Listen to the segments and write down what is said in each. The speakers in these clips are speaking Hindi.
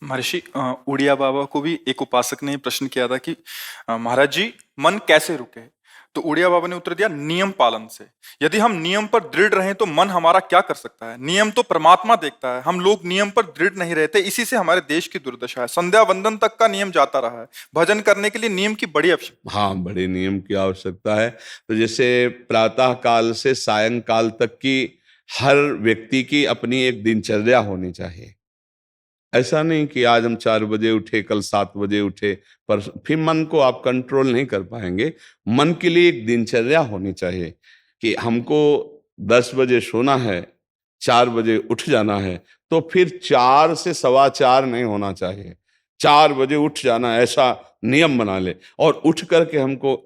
महर्षि उड़िया बाबा को भी एक उपासक ने प्रश्न किया था कि महाराज जी, मन कैसे रुके? तो उड़िया बाबा ने उत्तर दिया, नियम पालन से। यदि हम नियम पर दृढ़ रहें तो मन हमारा क्या कर सकता है? नियम तो परमात्मा देखता है, हम लोग नियम पर दृढ़ नहीं रहते, इसी से हमारे देश की दुर्दशा है। संध्या वंदन तक का नियम जाता रहा है, भजन करने के लिए नियम की बड़ी आवश्यकता। हाँ, बड़े नियम की आवश्यकता है। तो जैसे प्रातः काल से सायंकाल तक की हर व्यक्ति की अपनी एक दिनचर्या होनी चाहिए। ऐसा नहीं कि आज हम 4 बजे उठे, कल 7 बजे उठे, पर फिर मन को आप कंट्रोल नहीं कर पाएंगे। मन के लिए एक दिनचर्या होनी चाहिए कि हमको 10 बजे सोना है, 4 बजे उठ जाना है। तो फिर 4 से 4:15 नहीं होना चाहिए, 4 बजे उठ जाना, ऐसा नियम बना ले। और उठ करके हमको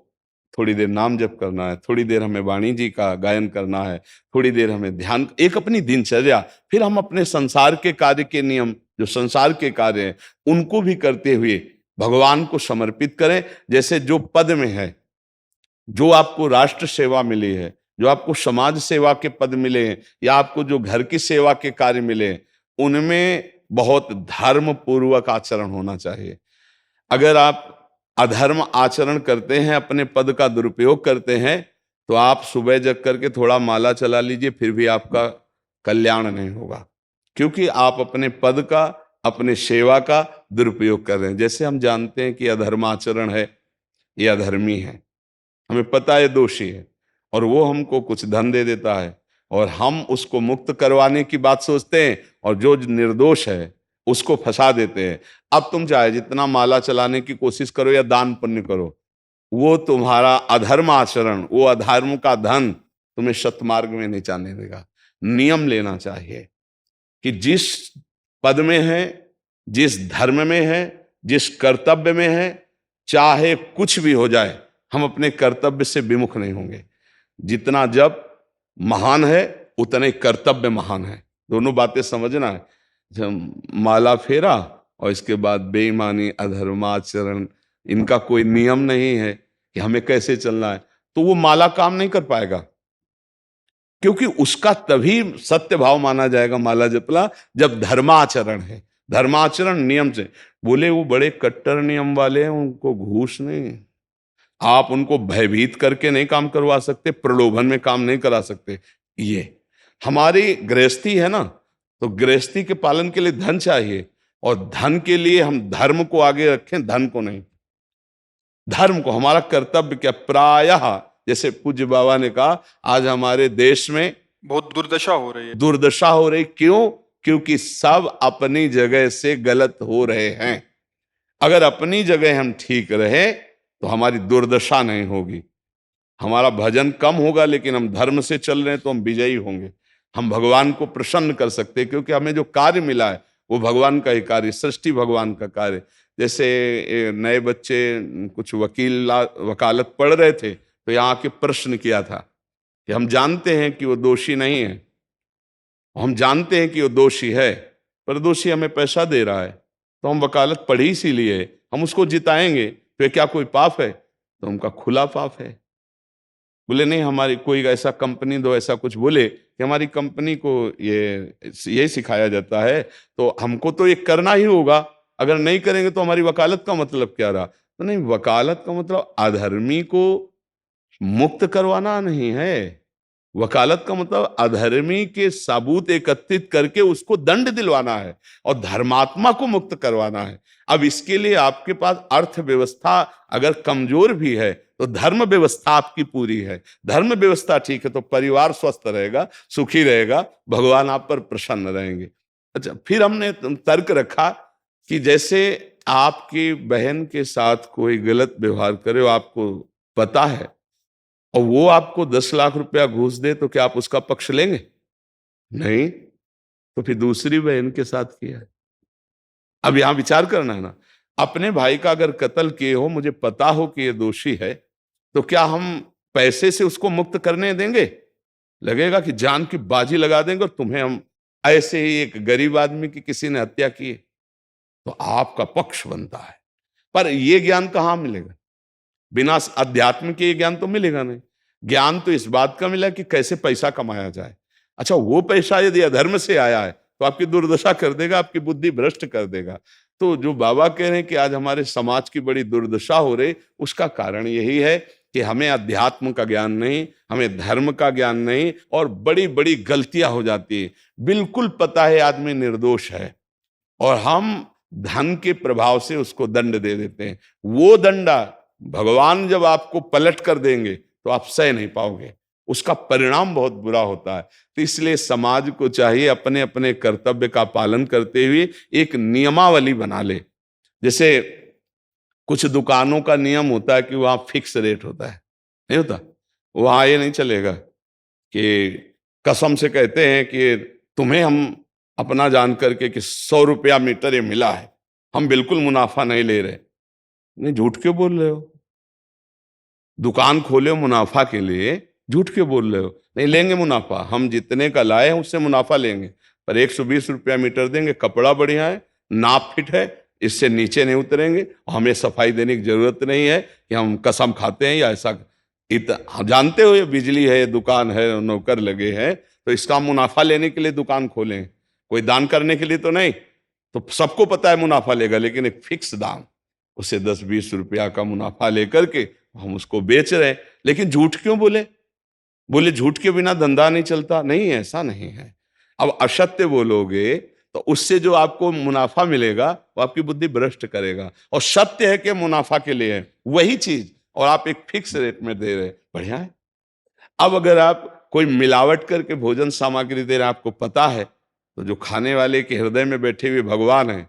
थोड़ी देर नाम जप करना है, थोड़ी देर हमें वाणी जी का गायन करना है, थोड़ी देर हमें ध्यान, एक अपनी दिनचर्या। फिर हम अपने संसार के कार्य के नियम, जो संसार के कार्य हैं, उनको भी करते हुए भगवान को समर्पित करें। जैसे जो पद में है, जो आपको राष्ट्र सेवा मिली है, जो आपको समाज सेवा के पद मिले हैं, या आपको जो घर की सेवा के कार्य मिले हैं, उनमें बहुत धर्म पूर्वक आचरण होना चाहिए। अगर आप अधर्म आचरण करते हैं, अपने पद का दुरुपयोग करते हैं, तो आप सुबह जग करके थोड़ा माला चला लीजिए, फिर भी आपका कल्याण नहीं होगा, क्योंकि आप अपने पद का, अपने सेवा का दुरुपयोग कर रहे हैं। जैसे हम जानते हैं कि अधर्माचरण है, ये अधर्मी है, हमें पता है दोषी है, और वो हमको कुछ धन दे देता है, और हम उसको मुक्त करवाने की बात सोचते हैं, और जो निर्दोष है उसको फंसा देते हैं। अब तुम चाहे जितना माला चलाने की कोशिश करो या दान पुण्य करो, वो तुम्हारा अधर्म आचरण, वो अधर्म का धन तुम्हें सतमार्ग में नहीं जाने देगा। नियम लेना चाहिए कि जिस पद में है, जिस धर्म में है, जिस कर्तव्य में है, चाहे कुछ भी हो जाए, हम अपने कर्तव्य से विमुख नहीं होंगे। जितना जप महान है, उतने कर्तव्य महान है। दोनों बातें समझना है। जब माला फेरा और इसके बाद बेईमानी, अधर्माचरण, इनका कोई नियम नहीं है कि हमें कैसे चलना है, तो वो माला काम नहीं कर पाएगा, क्योंकि उसका तभी सत्य भाव माना जाएगा माला जपला जब धर्माचरण है। धर्माचरण नियम से। बोले वो बड़े कट्टर नियम वाले हैं, उनको घूस नहीं, आप उनको भयभीत करके नहीं काम करवा सकते, प्रलोभन में काम नहीं करा सकते। ये हमारी गृहस्थी है ना, तो गृहस्थी के पालन के लिए धन चाहिए, और धन के लिए हम धर्म को आगे रखें, धन को नहीं। धर्म को, हमारा कर्तव्य क्या, प्रायः जैसे पूज्य बाबा ने कहा, आज हमारे देश में बहुत दुर्दशा हो रही है। दुर्दशा हो रही, क्यों? क्योंकि सब अपनी जगह से गलत हो रहे हैं। अगर अपनी जगह हम ठीक रहे तो हमारी दुर्दशा नहीं होगी। हमारा भजन कम होगा, लेकिन हम धर्म से चल रहे हैं तो हम विजयी होंगे। हम भगवान को प्रसन्न कर सकते हैं, क्योंकि हमें जो कार्य मिला है वो भगवान का ही कार्य, सृष्टि भगवान का कार्य। जैसे नए बच्चे कुछ वकालत पढ़ रहे थे, तो यहाँ आके प्रश्न किया था कि हम जानते हैं कि वो दोषी नहीं है, हम जानते हैं कि वो दोषी है, पर दोषी हमें पैसा दे रहा है, तो हम वकालत पढ़ी इसीलिए, हम उसको जिताएंगे, तो क्या कोई पाप है? तो उनका खुला पाप है। बोले नहीं, हमारी कोई ऐसा कंपनी दो, ऐसा कुछ बोले कि हमारी कंपनी को ये सिखाया जाता है, तो हमको तो ये करना ही होगा, अगर नहीं करेंगे तो हमारी वकालत का मतलब क्या रहा? तो नहीं, वकालत का मतलब अधर्मी को मुक्त करवाना नहीं है। वकालत का मतलब अधर्मी के सबूत एकत्रित करके उसको दंड दिलवाना है, और धर्मात्मा को मुक्त करवाना है। अब इसके लिए आपके पास अर्थव्यवस्था अगर कमजोर भी है, तो धर्म व्यवस्था आपकी पूरी है। धर्म व्यवस्था ठीक है तो परिवार स्वस्थ रहेगा, सुखी रहेगा, भगवान आप पर प्रसन्न रहेंगे। अच्छा, फिर हमने तर्क रखा कि जैसे आपकी बहन के साथ कोई गलत व्यवहार करे, वो आपको पता है, और वो आपको 10 लाख रुपया घूस दे, तो क्या आप उसका पक्ष लेंगे? नहीं। तो फिर दूसरी बहन के साथ किया है। अब यहां विचार करना है ना, अपने भाई का अगर कत्ल किए हो, मुझे पता हो कि ये दोषी है, तो क्या हम पैसे से उसको मुक्त करने देंगे? लगेगा कि जान की बाजी लगा देंगे, और तुम्हें हम, ऐसे ही एक गरीब आदमी की किसी ने हत्या की है, तो आपका पक्ष बनता है। पर यह ज्ञान कहां मिलेगा? बिना अध्यात्म के ये ज्ञान तो मिलेगा नहीं। ज्ञान तो इस बात का मिला कि कैसे पैसा कमाया जाए। अच्छा, वो पैसा यदि अधर्म से आया है तो आपकी दुर्दशा कर देगा, आपकी बुद्धि भ्रष्ट कर देगा। तो जो बाबा कह रहे हैं कि आज हमारे समाज की बड़ी दुर्दशा हो रही, उसका कारण यही है कि हमें अध्यात्म का ज्ञान नहीं, हमें धर्म का ज्ञान नहीं, और बड़ी बड़ी गलतियां हो जाती है। बिल्कुल पता है आदमी निर्दोष है और हम धन के प्रभाव से उसको दंड दे देते हैं। वो दंडा भगवान जब आपको पलट कर देंगे तो आप सह नहीं पाओगे, उसका परिणाम बहुत बुरा होता है। तो इसलिए समाज को चाहिए अपने अपने कर्तव्य का पालन करते हुए एक नियमावली बना ले। जैसे कुछ दुकानों का नियम होता है कि वहां फिक्स रेट होता है, नहीं होता? वहां ये नहीं चलेगा कि कसम से कहते हैं कि तुम्हें हम अपना जान करके कि 100 रुपया मीटर ये मिला है, हम बिल्कुल मुनाफा नहीं ले रहे। नहीं, झूठ क्यों बोल रहे हो? दुकान खोले हो मुनाफा के लिए, झूठ क्यों बोल रहे हो? नहीं लेंगे मुनाफा, हम जितने का लाए हैं उससे मुनाफा लेंगे, पर 120 रुपया मीटर देंगे, कपड़ा बढ़िया है, नाप फिट है, इससे नीचे नहीं उतरेंगे, हमें सफाई देने की जरूरत नहीं है कि हम कसम खाते हैं या ऐसा। हम जानते हो ये बिजली है, दुकान है, नौकर लगे हैं, तो इसका मुनाफा लेने के लिए दुकान खोलें, कोई दान करने के लिए तो नहीं। तो सबको पता है मुनाफा लेगा, लेकिन एक फिक्स दाम, उससे 10-20 रुपया का मुनाफा लेकर के हम उसको बेच रहे हैं। लेकिन झूठ क्यों बोले? बोले झूठ के बिना धंधा नहीं चलता। नहीं, ऐसा नहीं है। अब असत्य बोलोगे तो उससे जो आपको मुनाफा मिलेगा वो आपकी बुद्धि भ्रष्ट करेगा, और सत्य है कि मुनाफा के लिए है वही चीज, और आप एक फिक्स रेट में दे रहे हैं, बढ़िया है। अब अगर आप कोई मिलावट करके भोजन सामग्री दे रहे हैं, आपको पता है, तो जो खाने वाले के हृदय में बैठे हुए भगवान हैं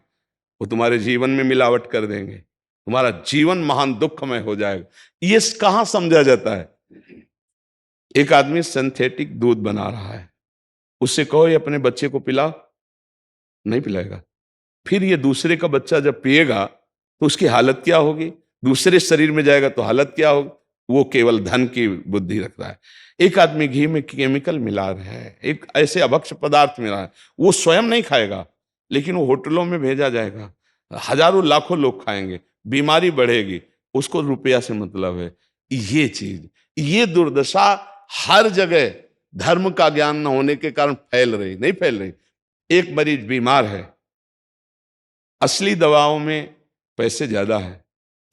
वो तुम्हारे जीवन में मिलावट कर देंगे, तुम्हारा जीवन महान दुखमय हो जाएगा। ये कहां समझा जाता है? एक आदमी सिंथेटिक दूध बना रहा है, उससे कहो ये अपने बच्चे को पिला, नहीं पिलाएगा। फिर ये दूसरे का बच्चा जब पिएगा तो उसकी हालत क्या होगी? दूसरे शरीर में जाएगा तो हालत क्या होगी? वो केवल धन की बुद्धि रख रहा है। एक आदमी घी में केमिकल मिला रहा है, एक ऐसे अभक्ष पदार्थ मिला है, वो स्वयं नहीं खाएगा, लेकिन वो होटलों में भेजा जाएगा, हजारों लाखों लोग खाएंगे, बीमारी बढ़ेगी, उसको रुपया से मतलब है। ये चीज, ये दुर्दशा हर जगह धर्म का ज्ञान न होने के कारण फैल रही, नहीं फैल रही। एक मरीज बीमार है, असली दवाओं में पैसे ज्यादा है,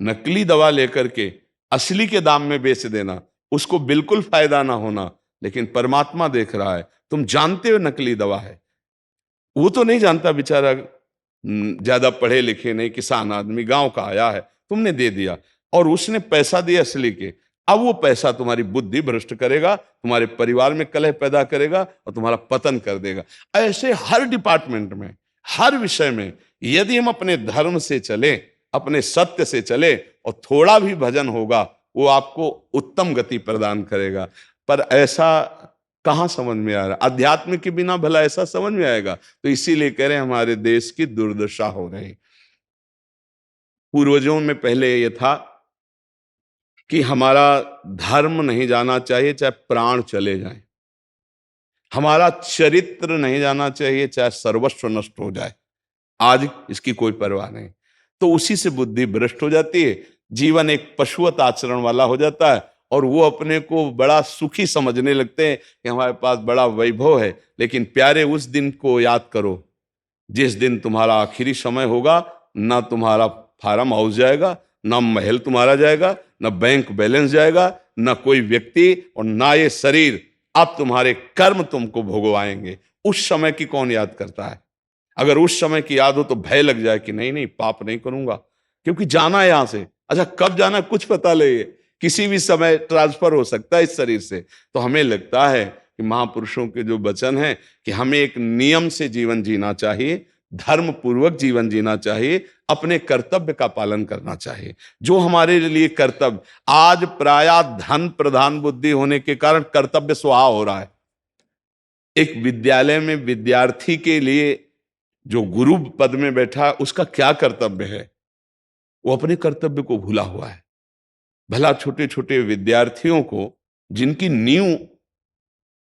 नकली दवा लेकर के असली के दाम में बेच देना, उसको बिल्कुल फायदा ना होना। लेकिन परमात्मा देख रहा है, तुम जानते हो नकली दवा है, वो तो नहीं जानता बेचारा, ज्यादा पढ़े लिखे नहीं, किसान आदमी गांव का आया है, तुमने दे दिया और उसने पैसा दिया असली के। अब वो पैसा तुम्हारी बुद्धि भ्रष्ट करेगा, तुम्हारे परिवार में कलह पैदा करेगा और तुम्हारा पतन कर देगा। ऐसे हर डिपार्टमेंट में, हर विषय में यदि हम अपने धर्म से चले, अपने सत्य से चले, और थोड़ा भी भजन होगा, वो आपको उत्तम गति प्रदान करेगा। पर ऐसा कहां समझ में आ रहा? अध्यात्म के बिना भला ऐसा समझ में आएगा? तो इसीलिए कह रहे हैं हमारे देश की दुर्दशा हो रही। पूर्वजों में पहले ये था कि हमारा धर्म नहीं जाना चाहिए चाहे प्राण चले जाएं, हमारा चरित्र नहीं जाना चाहिए चाहे सर्वस्व नष्ट हो जाए। आज इसकी कोई परवाह नहीं, तो उसी से बुद्धि भ्रष्ट हो जाती है, जीवन एक पशुवत आचरण वाला हो जाता है, और वो अपने को बड़ा सुखी समझने लगते हैं कि हमारे पास बड़ा वैभव है। लेकिन प्यारे, उस दिन को याद करो जिस दिन तुम्हारा आखिरी समय होगा, ना तुम्हारा फार्म हाउस जाएगा, ना महल तुम्हारा जाएगा, ना बैंक बैलेंस जाएगा, ना कोई व्यक्ति, और ना ये शरीर। अब तुम्हारे कर्म तुमको भोगवाएंगे। उस समय की कौन याद करता है? अगर उस समय की याद हो तो भय लग जाए कि नहीं नहीं, पाप नहीं करूंगा, क्योंकि जाना है यहां से। अच्छा, कब जाना है कुछ पता नहीं, किसी भी समय ट्रांसफर हो सकता है इस शरीर से। तो हमें लगता है कि महापुरुषों के जो वचन है कि हमें एक नियम से जीवन जीना चाहिए, धर्म पूर्वक जीवन जीना चाहिए, अपने कर्तव्य का पालन करना चाहिए। जो हमारे लिए कर्तव्य, आज प्रायः धन प्रधान बुद्धि होने के कारण कर्तव्य स्वाहा हो रहा है। एक विद्यालय में विद्यार्थी के लिए जो गुरु पद में बैठा है, उसका क्या कर्तव्य है? वो अपने कर्तव्य को भूला हुआ है। भला छोटे छोटे विद्यार्थियों को, जिनकी नींव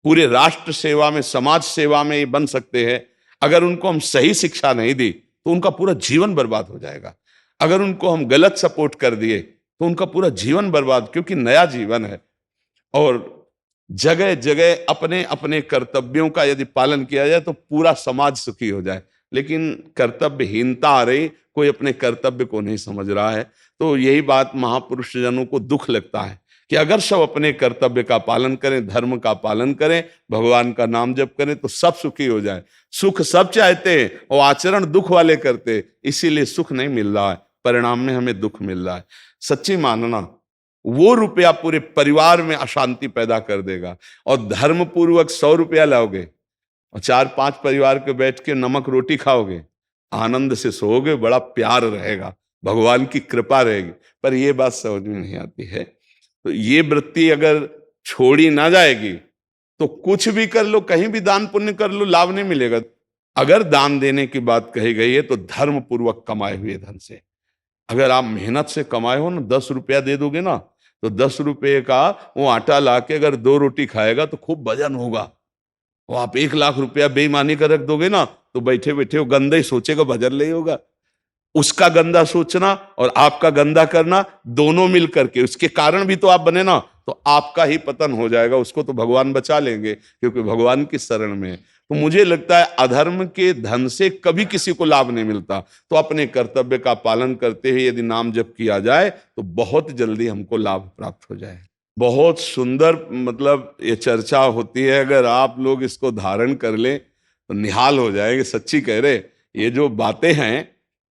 पूरे राष्ट्र सेवा में, समाज सेवा में ये बन सकते हैं, अगर उनको हम सही शिक्षा नहीं दी तो उनका पूरा जीवन बर्बाद हो जाएगा। अगर उनको हम गलत सपोर्ट कर दिए तो उनका पूरा जीवन बर्बाद, क्योंकि नया जीवन है। और जगह जगह अपने अपने कर्तव्यों का यदि पालन किया जाए तो पूरा समाज सुखी हो जाए। लेकिन कर्तव्यहीनता आ रही, कोई अपने कर्तव्य को नहीं समझ रहा है। तो यही बात महापुरुष जनों को दुख लगता है कि अगर सब अपने कर्तव्य का पालन करें, धर्म का पालन करें, भगवान का नाम जप करें तो सब सुखी हो जाए। सुख सब चाहते हैं और आचरण दुख वाले करते हैं, इसीलिए सुख नहीं मिल रहा है, परिणाम में हमें दुख मिल रहा है। सच्ची मानना, वो रुपया पूरे परिवार में अशांति पैदा कर देगा। और धर्म पूर्वक 100 रुपया लाओगे और 4-5 परिवार के बैठ के नमक रोटी खाओगे, आनंद से सोओगे, बड़ा प्यार रहेगा, भगवान की कृपा रहेगी। पर ये बात समझ में नहीं आती है। तो ये वृत्ति अगर छोड़ी ना जाएगी तो कुछ भी कर लो, कहीं भी दान पुण्य कर लो, लाभ नहीं मिलेगा। अगर दान देने की बात कही गई है तो धर्म पूर्वक कमाए हुए धन से। अगर आप मेहनत से कमाए हो ना, 10 रुपया दे दोगे ना, तो 10 रुपये का वो आटा लाके अगर 2 रोटी खाएगा तो खूब वजन होगा। वो आप 1 लाख रुपया बेईमानी का रख दोगे ना, तो बैठे बैठे वो गंदा ही सोचेगा, वजन नहीं होगा। उसका गंदा सोचना और आपका गंदा करना, दोनों मिल करके उसके कारण भी तो आप बने ना, तो आपका ही पतन हो जाएगा। उसको तो भगवान बचा लेंगे क्योंकि भगवान की शरण में है। तो मुझे लगता है अधर्म के धन से कभी किसी को लाभ नहीं मिलता। तो अपने कर्तव्य का पालन करते हुए यदि नाम जप किया जाए तो बहुत जल्दी हमको लाभ प्राप्त हो जाए। बहुत सुंदर मतलब ये चर्चा होती है, अगर आप लोग इसको धारण कर लें तो निहाल हो जाएंगे। सच्ची कह रहे, ये जो बातें हैं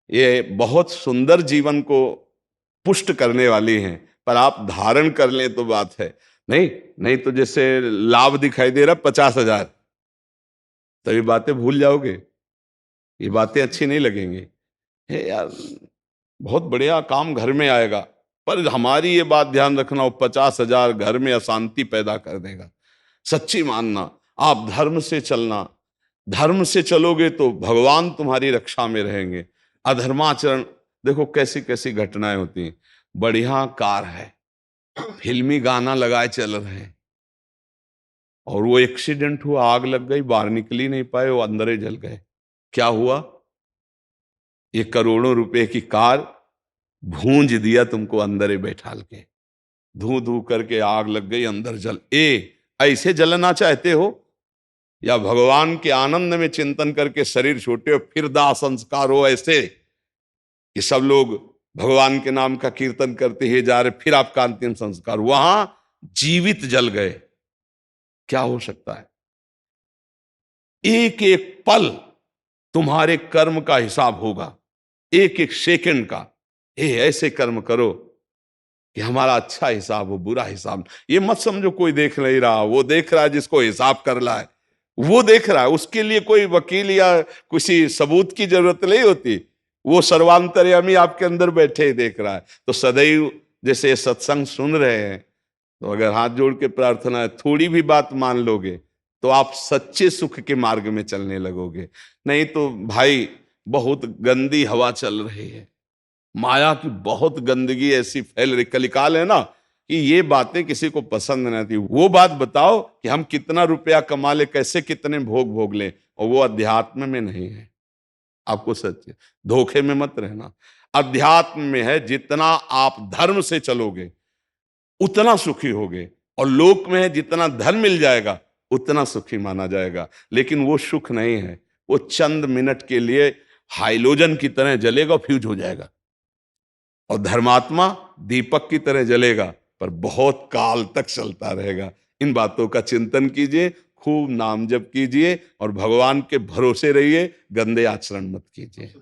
ये बहुत सुंदर जीवन को पुष्ट करने वाली हैं, पर आप धारण कर लें तो बात है। नहीं तो जैसे लाभ दिखाई दे रहा 50,000, तभी बातें भूल जाओगे, ये बातें अच्छी नहीं लगेंगी। हे यार, बहुत बढ़िया काम घर में आएगा, पर हमारी ये बात ध्यान रखना, वो 50,000 घर में अशांति पैदा कर देगा। सच्ची मानना, आप धर्म से चलना, धर्म से चलोगे तो भगवान तुम्हारी रक्षा में रहेंगे। अधर्माचरण, देखो कैसी कैसी घटनाएं होती हैं। बढ़िया कार है, फिल्मी गाना लगाए चल रहे हैं, और वो एक्सीडेंट हुआ, आग लग गई, बाहर निकल ही नहीं पाए, वो अंदर ही जल गए। क्या हुआ? ये करोड़ों रुपए की कार भूंज दिया तुमको अंदर ही बैठाल के, धू धू करके आग लग गई, अंदर जल। ऐसे जलना चाहते हो या भगवान के आनंद में चिंतन करके शरीर छोटे हो फिर दाह संस्कार हो ऐसे कि सब लोग भगवान के नाम का कीर्तन करते ही जा रहे, फिर आपका अंतिम संस्कार वहां जीवित जल गए? क्या हो सकता है? एक एक पल तुम्हारे कर्म का हिसाब होगा, एक एक सेकंड का। ऐसे कर्म करो कि हमारा अच्छा हिसाब हो, बुरा हिसाब। ये मत समझो कोई देख नहीं रहा, वो देख रहा है जिसको हिसाब कर रहा है, वो देख रहा है। उसके लिए कोई वकील या किसी सबूत की जरूरत नहीं होती, वो सर्वांतर्यामी आपके अंदर बैठे ही देख रहा है। तो सदैव जैसे सत्संग सुन रहे हैं, तो अगर हाथ जोड़ के प्रार्थना है, थोड़ी भी बात मान लोगे तो आप सच्चे सुख के मार्ग में चलने लगोगे। नहीं तो भाई बहुत गंदी हवा चल रही है, माया की बहुत गंदगी ऐसी फैल रही, कलिकाल है ना, कि ये बातें किसी को पसंद नहीं आती। वो बात बताओ कि हम कितना रुपया कमा ले, कैसे कितने भोग भोग ले, और वो अध्यात्म में नहीं है। आपको सच धोखे में मत रहना, अध्यात्म में है। जितना आप धर्म से चलोगे उतना सुखी होगे, और लोक में है जितना धन मिल जाएगा उतना सुखी माना जाएगा। लेकिन वो सुख नहीं है, वो चंद मिनट के लिए हाइलोजन की तरह जलेगा, फ्यूज हो जाएगा। और धर्मात्मा दीपक की तरह जलेगा, पर बहुत काल तक चलता रहेगा। इन बातों का चिंतन कीजिए, खूब नाम जप कीजिए और भगवान के भरोसे रहिए, गंदे आचरण मत कीजिए।